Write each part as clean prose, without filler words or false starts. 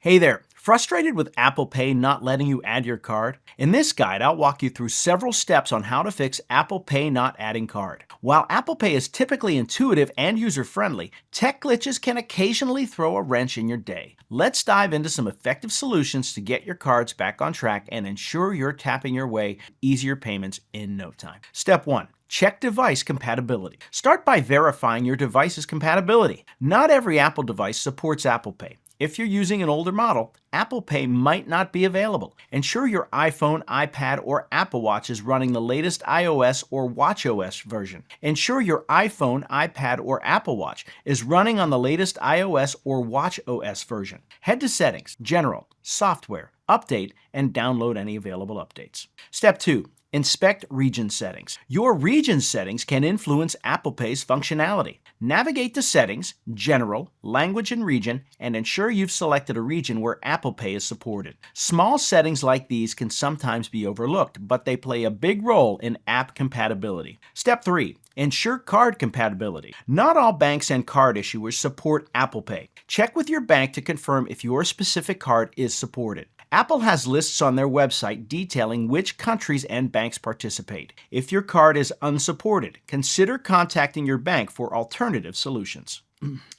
Hey there, frustrated with Apple Pay not letting you add your card? In this guide, I'll walk you through several steps on how to fix Apple Pay not adding card. While Apple Pay is typically intuitive and user-friendly, tech glitches can occasionally throw a wrench in your day. Let's dive into some effective solutions to get your cards back on track and ensure you're tapping your way to easier payments in no time. Step 1. Check device compatibility. Start by verifying your device's compatibility. Not every Apple device supports Apple Pay. If you're using an older model, Apple Pay might not be available. Ensure your iPhone, iPad, or Apple Watch is running the latest iOS or watchOS version. Ensure your iPhone, iPad, or Apple Watch is running on the latest iOS or watchOS version. Head to Settings, General, Software, Update, and download any available updates. Step 2. Inspect region settings. Your region settings can influence Apple Pay's functionality. Navigate to Settings, General, Language and Region, and ensure you've selected a region where Apple Pay is supported. Small settings like these can sometimes be overlooked, but they play a big role in app compatibility. Step 3. Ensure card compatibility. Not all banks and card issuers support Apple Pay. Check with your bank to confirm if your specific card is supported. Apple has lists on their website detailing which countries and banks participate. If your card is unsupported, consider contacting your bank for alternative solutions.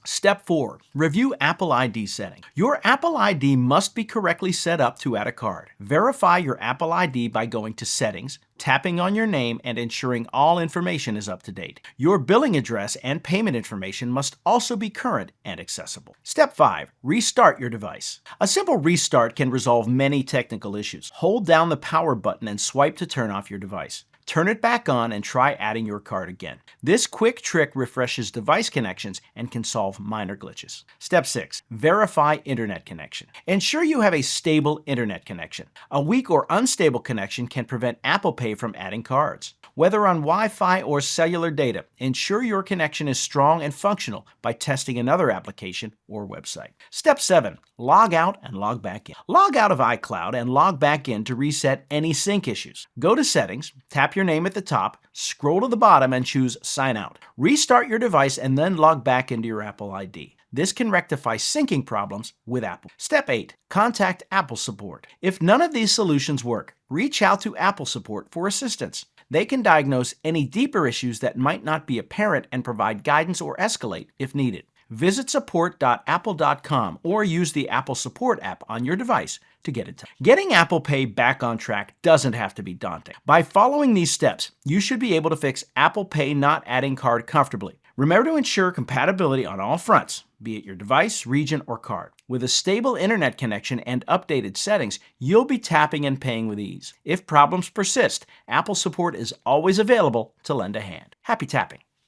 Step 4. Review Apple ID setting. Your Apple ID must be correctly set up to add a card. Verify your Apple ID by going to Settings, tapping on your name, and ensuring all information is up to date. Your billing address and payment information must also be current and accessible. Step 5. Restart your device. A simple restart can resolve many technical issues. Hold down the power button and swipe to turn off your device. Turn it back on and try adding your card again. This quick trick refreshes device connections and can solve minor glitches. Step 6. Verify internet connection. Ensure you have a stable internet connection. A weak or unstable connection can prevent Apple Pay from adding cards. Whether on Wi-Fi or cellular data, ensure your connection is strong and functional by testing another application or website. Step 7. Log out and log back in. Log out of iCloud and log back in to reset any sync issues. Go to Settings, tap your name at the top, scroll to the bottom and choose Sign Out. Restart your device and then log back into your Apple ID. This can rectify syncing problems with Apple. Step 8. Contact Apple Support. If none of these solutions work, reach out to Apple Support for assistance. They can diagnose any deeper issues that might not be apparent and provide guidance or escalate if needed. Visit support.apple.com or use the Apple Support app on your device to get in touch. Getting Apple Pay back on track doesn't have to be daunting. By following these steps, you should be able to fix Apple Pay not adding card comfortably. Remember to ensure compatibility on all fronts, be it your device, region, or card. With a stable internet connection and updated settings, you'll be tapping and paying with ease. If problems persist, Apple Support is always available to lend a hand. Happy tapping!